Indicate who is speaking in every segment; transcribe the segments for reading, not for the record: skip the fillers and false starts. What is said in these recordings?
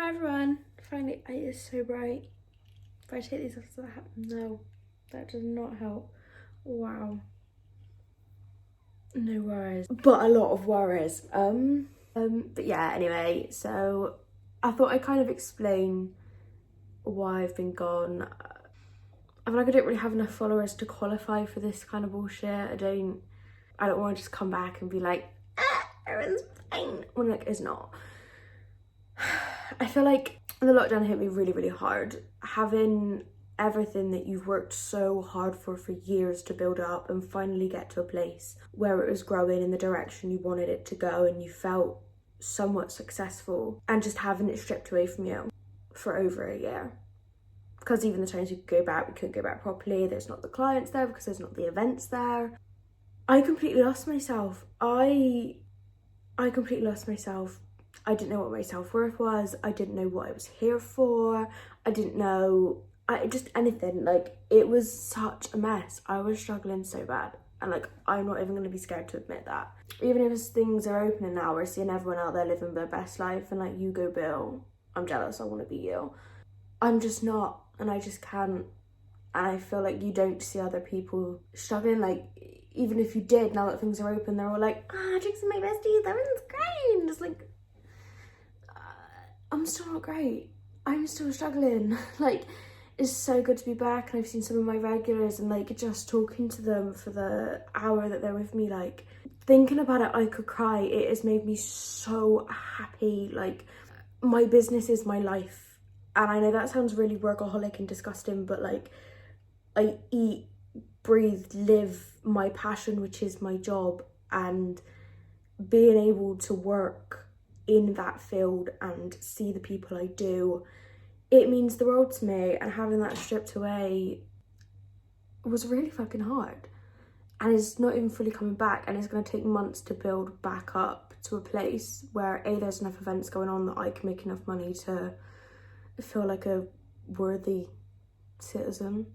Speaker 1: Hi everyone, finally it is so bright. If I take these off, does that happen? No, that does not help. Wow. No worries, but a lot of worries. But yeah, anyway, so I thought I'd kind of explain why I've been gone. I feel like I don't really have enough followers to qualify for this kind of bullshit. I don't want to just come back and be like, everything's fine, when like it's not. I feel like the lockdown hit me really, really hard. Having everything that you've worked so hard for years to build up and finally get to a place where it was growing in the direction you wanted it to go and you felt somewhat successful, and just having it stripped away from you for over a year. Because even the times we could go back, we couldn't go back properly. There's not the clients there because there's not the events there. I completely lost myself. I completely lost myself. I didn't know what my self-worth was. I didn't know what I was here for. I didn't know, just anything. Like, it was such a mess. I was struggling so bad. And like, I'm not even going to be scared to admit that. Even if things are opening now, we're seeing everyone out there living their best life and like, you go Bill, I'm jealous, I want to be you. I'm just not, and I just can't. And I feel like you don't see other people struggling. Like, even if you did, now that things are open, they're all like, drinks with my besties, everything's great. And just like, I'm still not great. I'm still struggling. Like, it's so good to be back, and I've seen some of my regulars, and like just talking to them for the hour that they're with me, like thinking about it, I could cry. It has made me so happy. Like, my business is my life, and I know that sounds really workaholic and disgusting, but like, I eat, breathe, live my passion, which is my job, and being able to work in that field and see the people I do, it means the world to me. And having that stripped away was really fucking hard, and it's not even fully coming back, and it's going to take months to build back up to a place where there's enough events going on that I can make enough money to feel like a worthy citizen,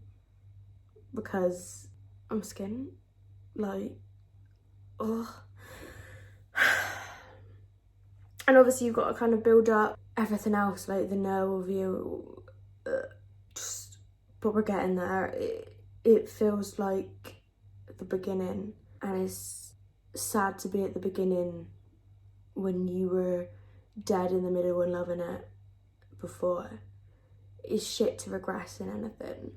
Speaker 1: because I'm skint, like, ugh. And obviously you've got to kind of build up everything else, like the know of you, but we're getting there. It feels like the beginning, and it's sad to be at the beginning when you were dead in the middle and loving it before. It's shit to regress in anything,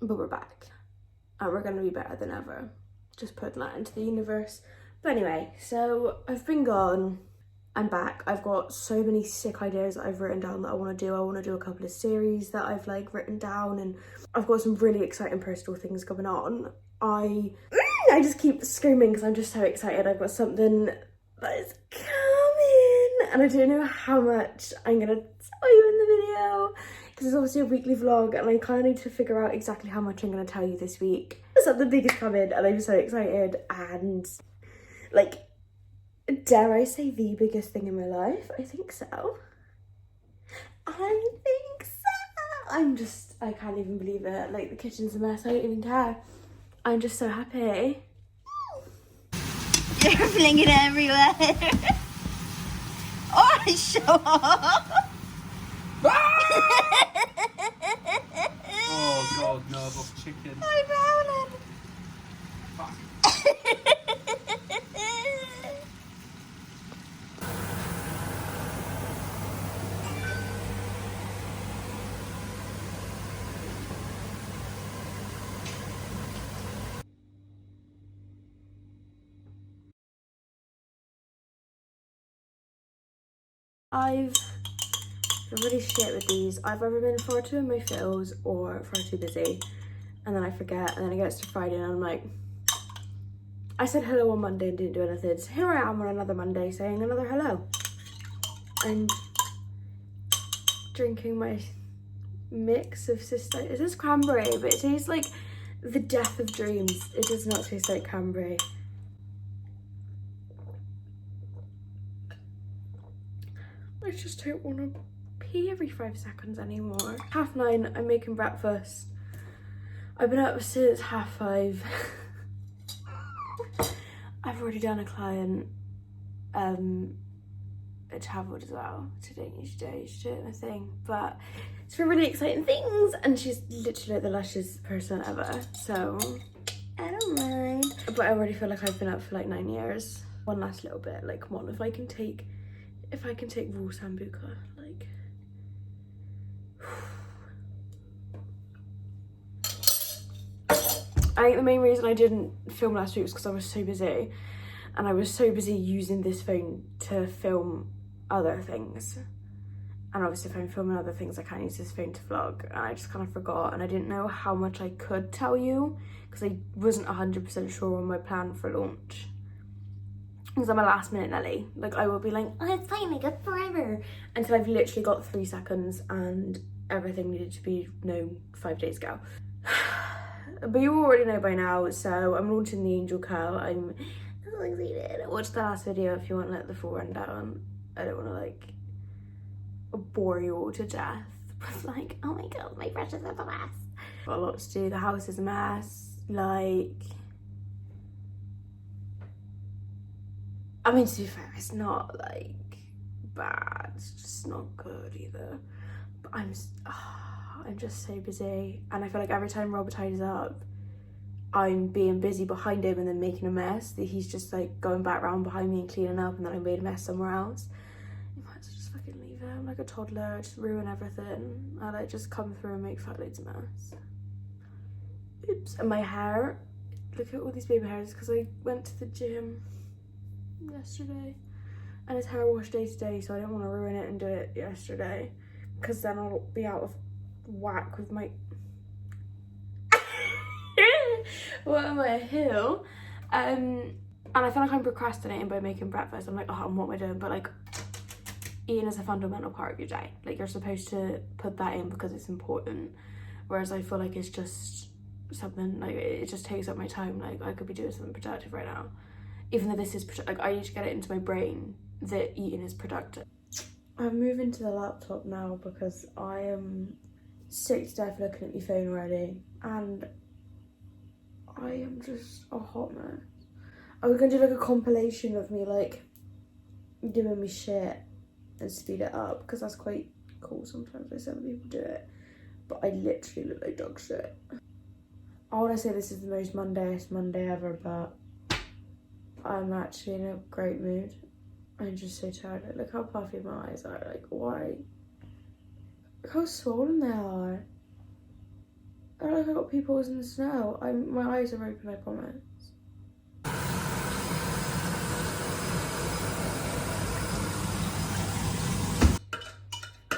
Speaker 1: but we're back, and we're gonna be better than ever. Just putting that into the universe. But anyway, so I've been gone. I'm back. I've got so many sick ideas that I've written down that I want to do. I want to do a couple of series that I've like written down, and I've got some really exciting personal things going on. I just keep screaming because I'm just so excited. I've got something that is coming, and I don't know how much I'm gonna tell you in the video because it's obviously a weekly vlog, and I kind of need to figure out exactly how much I'm gonna tell you this week. Something big is coming, and I'm so excited. And like, dare I say the biggest thing in my life? I think so. I can't even believe it. Like, the kitchen's a mess, I don't even care. I'm just so happy.
Speaker 2: You're flinging it everywhere. Oh, show off.
Speaker 3: Oh god, no, I've lost chicken.
Speaker 2: I'm howling.
Speaker 3: Fuck.
Speaker 1: I've been really shit with these. I've either been far too in my feels or far too busy, and then I forget, and then it gets to Friday and I'm like, I said hello on Monday and didn't do anything, so here I am on another Monday saying another hello and drinking my mix of sister. It says cranberry, but it tastes like the death of dreams. It does not taste like cranberry. I just don't want to pee every 5 seconds anymore. 9:30, I'm making breakfast. I've been up since 5:30. I've already done a client. travelled as well. Which I don't usually do. I usually do it in a thing. But it's for really exciting things, and she's literally like the luscious person ever. So I don't mind. But I already feel like I've been up for like 9 years. One last little bit. Like, come on, if I can take raw sambuca, like. I think the main reason I didn't film last week was because I was so busy, and I was so busy using this phone to film other things. And obviously if I'm filming other things, I can't use this phone to vlog, and I just kind of forgot, and I didn't know how much I could tell you because I wasn't 100% sure on my plan for launch. Because I'm a last minute Nelly. Like, I will be like, oh, it's fine, like, good forever, until I've literally got 3 seconds and everything needed to be known 5 days ago. But you already know by now, so I'm launching the Angel Curl. I'm so excited. Watch the last video if you want like the full rundown. I don't want to like bore you all to death. But like, oh my god, my brushes are the best. Got a lot to do. The house is a mess. Like, I mean, to be fair, it's not like bad. It's just not good either. But I'm just so busy, and I feel like every time Robert tidies up, I'm being busy behind him and then making a mess. That he's just like going back around behind me and cleaning up, and then I made a mess somewhere else. You might as well just fucking leave him like a toddler, just ruin everything. I like just come through and make fat loads of mess. Oops. And my hair, look at all these baby hairs, because I went to the gym yesterday and it's hair wash day today, so I don't want to ruin it and do it yesterday, because then I'll be out of whack with my what am I, a hill? And I feel like I'm procrastinating by making breakfast. I'm like, oh, what am I doing? But like, eating is a fundamental part of your day. Like, you're supposed to put that in because it's important, whereas I feel like it's just something like it just takes up my time. Like, I could be doing something productive right now, even though this is like, I need to get it into my brain that eating is productive. I'm moving to the laptop now because I am sick to death looking at my phone already, and I am just a hot mess. I was gonna do like a compilation of me like doing me shit and speed it up, because that's quite cool sometimes. Like, some people do it, but I literally look like dog shit. I want to say this is the most Mondayest Monday ever, but I'm actually in a great mood. I'm just so tired. Like, look how puffy my eyes are. Like, why? Look how swollen they are. I look like I got pupils in the snow. My eyes are open, I promise.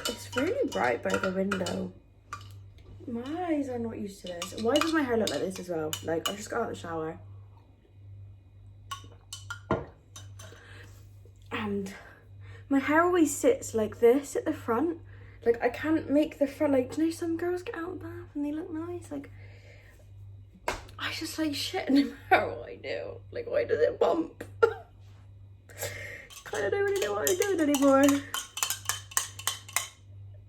Speaker 1: It's really bright by the window. My eyes are not used to this. Why does my hair look like this as well? Like, I just got out of the shower. And my hair always sits like this at the front. Like, I can't make the front, like, do you know some girls get out of the bath and they look nice? Like, I just like shit no matter what I do. Like, why does it bump? Kind of don't really know what I'm doing anymore.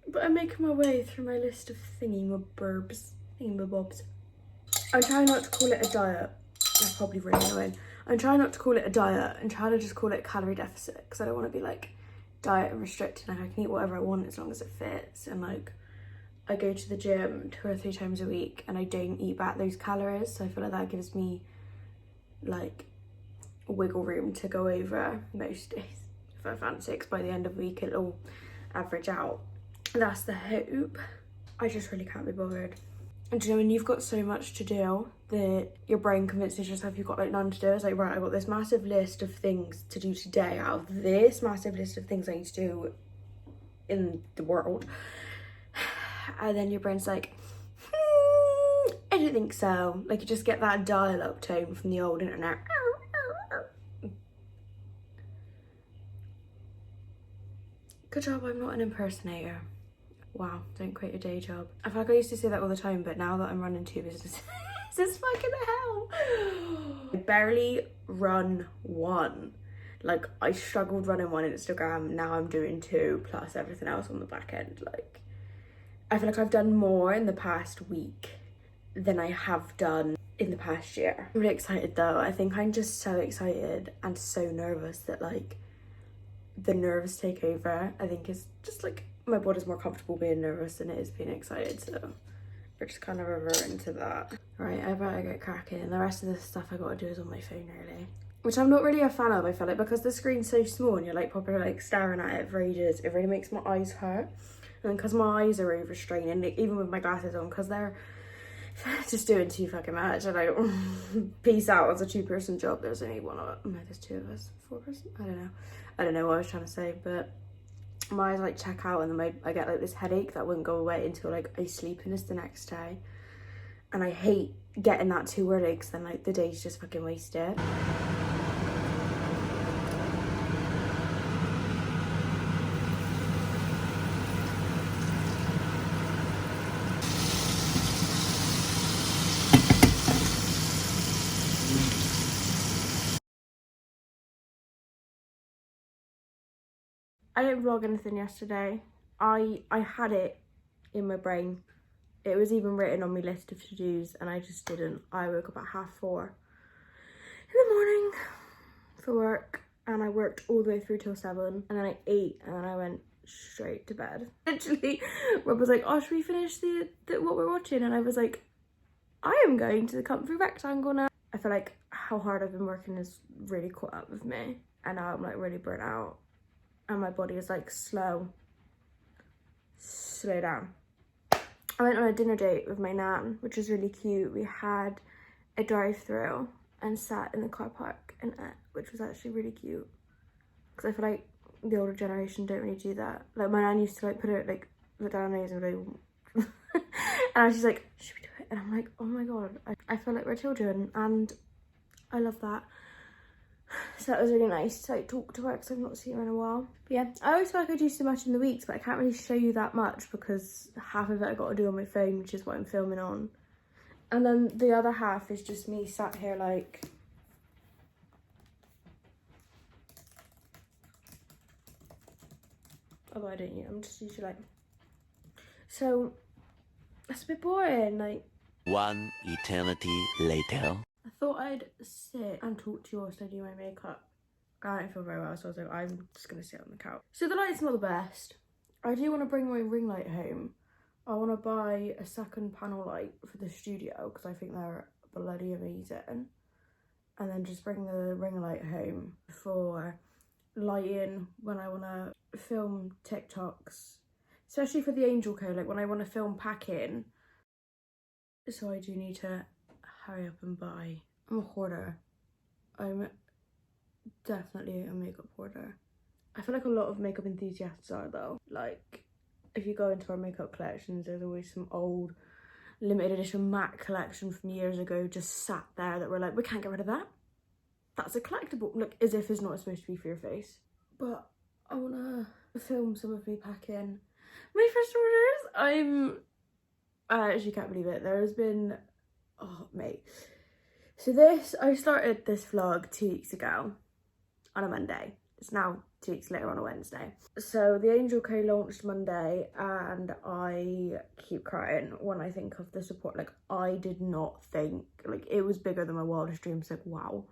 Speaker 1: But I'm making my way through my list of thingy-mabobs. I'm trying not to call it a diet. That's probably really annoying. I'm trying not to call it a diet and trying to just call it calorie deficit, because I don't want to be like diet and restricted. Like, I can eat whatever I want as long as it fits, and like I go to the gym 2 or 3 times a week and I don't eat back those calories, so I feel like that gives me like wiggle room to go over most days if I fancy it, 'cause by the end of the week it'll average out. That's the hope. I just really can't be bothered. And do you know, when you've got so much to do that your brain convinces yourself you've got like none to do, it's like, right, I've got this massive list of things to do today out of this massive list of things I need to do in the world. And then your brain's like, I don't think so. Like, you just get that dial-up tone from the old internet. Good job I'm not an impersonator. Wow, don't quit your day job. I feel like I used to say that all the time, but now that I'm running 2 businesses, it's fucking hell. I barely run 1. Like, I struggled running 1 Instagram, now I'm doing 2, plus everything else on the back end. Like, I feel like I've done more in the past week than I have done in the past year. I'm really excited though. I think I'm just so excited and so nervous that like the nerves take over. I think it's just like my body's more comfortable being nervous than it is being excited, so we're just kind of reverting to that. Right, I better get cracking. The rest of the stuff I gotta do is on my phone really, which I'm not really a fan of. I feel like because the screen's so small and you're like probably like staring at it for ages, it really makes my eyes hurt. And because my eyes are overstrained, and even with my glasses on, because they're just doing too fucking much, and I peace out. It's a 2-person job. There's only one of it. No, there's 2 of us. 4-person? I don't know what I was trying to say, but my eyes like check out, and then I get like this headache that wouldn't go away until like I sleepiness the next day. And I hate getting that too early, because then like the day's just fucking wasted. I didn't vlog anything yesterday. I had it in my brain. It was even written on my list of to-dos, and I just didn't. I woke up at 4:30 in the morning for work, and I worked all the way through till 7, and then I ate, and then I went straight to bed. Literally, Rob was like, oh, should we finish the what we're watching? And I was like, I am going to the comfy rectangle now. I feel like how hard I've been working has really caught up with me, and now I'm like really burnt out, and my body is like slow down. I went on a dinner date with my nan, which was really cute. We had a drive-through and sat in the car park and ate, which was actually really cute. Because I feel like the older generation don't really do that. Like my nan used to like put it like look down her nose and like and she's like, should we do it? And I'm like, oh my god, I feel like we're children, and I love that. So that was really nice to like talk to her, because I've not seen her in a while. But yeah, I always feel like I do so much in the weeks, but I can't really show you that much because half of it I got to do on my phone, which is what I'm filming on. And then the other half is just me sat here like... Oh, why don't you? I'm just usually like... So, that's a bit boring, like...
Speaker 4: One eternity later.
Speaker 1: I thought I'd sit and talk to you whilst I do my makeup. I don't feel very well, so I was like, I'm just going to sit on the couch. So the light's not the best. I do want to bring my ring light home. I want to buy a second panel light for the studio, because I think they're bloody amazing. And then just bring the ring light home for lighting when I want to film TikToks. Especially for the Angel Co, like when I want to film packing. So I do need to hurry up and buy. I'm a hoarder. I'm definitely a makeup hoarder. I feel like a lot of makeup enthusiasts are though. Like if you go into our makeup collections, there's always some old limited edition MAC collection from years ago just sat there that we're like, we can't get rid of that. That's a collectible. Like as if it's not supposed to be for your face. But I wanna film some of me packing my first orders. I actually can't believe it. There has been, oh mate. So I started this vlog 2 weeks ago on a Monday. It's now 2 weeks later on a Wednesday. So the Angel Co launched Monday, and I keep crying when I think of the support. Like I did not think, like it was bigger than my wildest dreams. Like wow,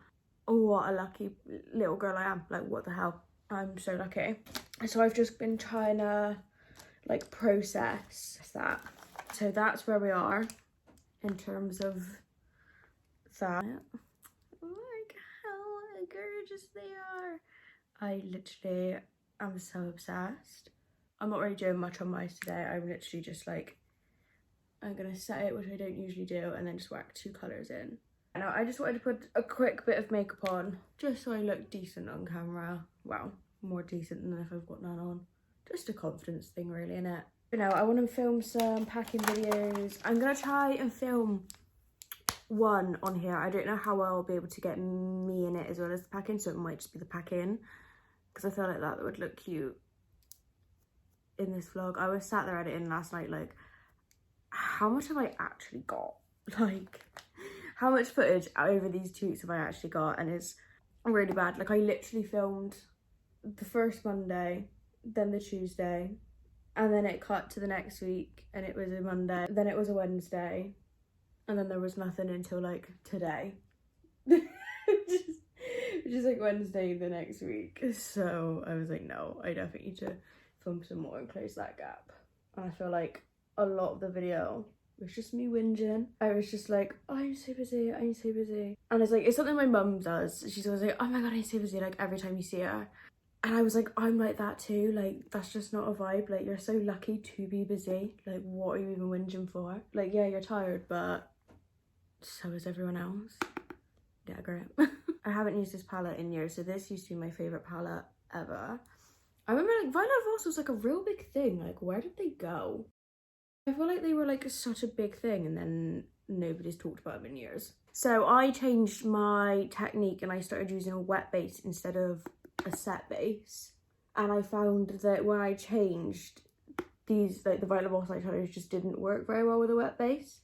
Speaker 1: what a lucky little girl I am. Like what the hell, I'm so lucky. So I've just been trying to like process that. So that's where we are in terms of that. Look how gorgeous they are. I literally am so obsessed. I'm not really doing much on my eyes today. I'm literally just like, I'm gonna set it, which I don't usually do, and then just whack 2 colours in. Now I just wanted to put a quick bit of makeup on, just so I look decent on camera. Well, more decent than if I've got none on. Just a confidence thing really, innit? You know, I want to film some packing videos. I'm gonna try and film one on here. I don't know how well I'll be able to get me in it as well as the packing, so it might just be the packing, because I feel like that would look cute in this vlog. I was sat there editing last night like, how much have I actually got? Like, how much footage over these 2 weeks have I actually got? And it's really bad. Like I literally filmed the first Monday, then the Tuesday, and then it cut to the next week, and it was a Monday, then it was a Wednesday, and then there was nothing until like today. Which which is like Wednesday the next week. So I was like, no, I definitely need to film some more and close that gap. And I feel like a lot of the video was just me whinging. I was just like, oh, I'm so busy, I'm so busy. And it's like, it's something my mum does. She's always like, oh my god, I'm so busy, like every time you see her. And I was like, I'm like that too. Like, that's just not a vibe. Like, you're so lucky to be busy. Like, what are you even whinging for? Like, yeah, you're tired, but so is everyone else. Get a grip. I haven't used this palette in years, so this used to be my favourite palette ever. I remember, like, Violet Voss was like a real big thing. Like, where did they go? I feel like they were like such a big thing and then nobody's talked about them in years. So I changed my technique and I started using a wet base instead of a set base. And I found that when I changed these, like the Violet Voss eyeshadows just didn't work very well with a wet base.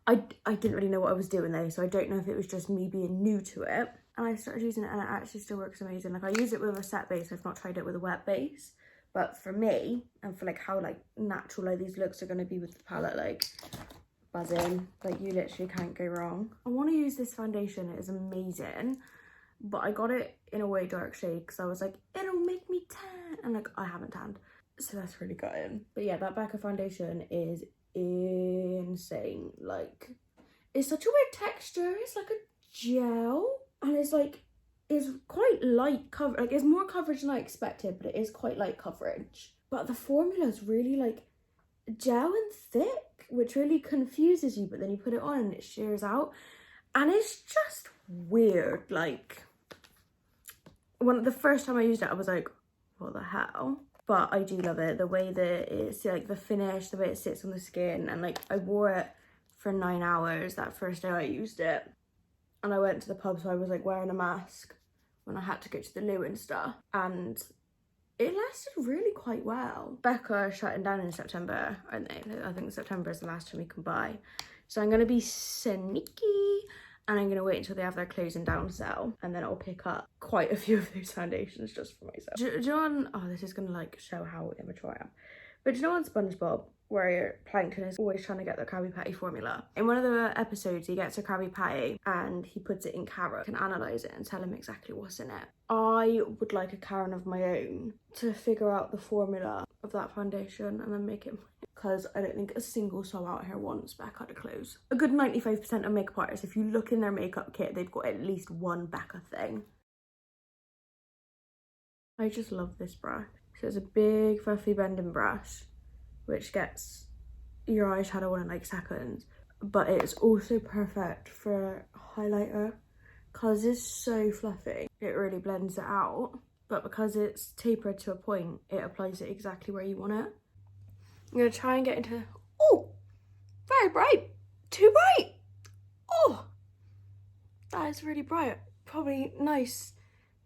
Speaker 1: I didn't really know what I was doing though, so I don't know if it was just me being new to it. And I started using it and it actually still works amazing. Like, I use it with a set base, I've not tried it with a wet base. But for me, and for like how like natural like these looks are going to be with the palette, like buzzing, like you literally can't go wrong. I want to use this foundation, it is amazing. But I got it in a way dark shade because I was like, it'll make me tan. And like, I haven't tanned. So that's really gutting. But yeah, that Becca foundation is insane. Like, it's such a weird texture. It's like a gel. And it's like, it's quite light cover. Like, it's more coverage than I expected, but it is quite light coverage. But the formula is really like gel and thick, which really confuses you. But then you put it on and it shears out. And it's just weird. Like, when the first time I used it, I was like, what the hell? But I do love it. The way that it's like the finish, the way it sits on the skin. And like, I wore it for 9 hours that first day I used it. And I went to the pub, so I was like wearing a mask when I had to go to the loo and stuff. And it lasted really quite well. Becca are shutting down in September, aren't they? I think September is the last time we can buy. So I'm going to be sneaky and I'm going to wait until they have their closing down sale. And then I'll pick up quite a few of those foundations just for myself. Do you know on, oh, this is going to like show how immature I am. But do you know on SpongeBob, where Plankton is always trying to get the Krabby Patty formula? In one of the episodes, he gets a Krabby Patty and he puts it in carrot, can analyse it and tell him exactly what's in it. I would like a Karen of my own to figure out the formula of that foundation and then make it, because I don't think a single soul out here wants Becca to close. A good 95% of makeup artists, if you look in their makeup kit, they've got at least one Becca thing. I just love this brush. So it's a big fluffy bending brush, which gets your eyeshadow on in like seconds. But it's also perfect for highlighter, because it's so fluffy. It really blends it out. But because it's tapered to a point, it applies it exactly where you want it. I'm gonna try and get into, oh, very bright, too bright. Oh, that is really bright. Probably nice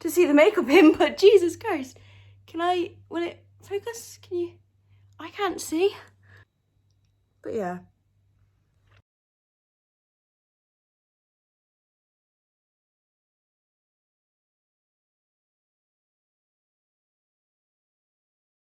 Speaker 1: to see the makeup in, but Jesus Christ. Will it focus? Can you? I can't see. But yeah,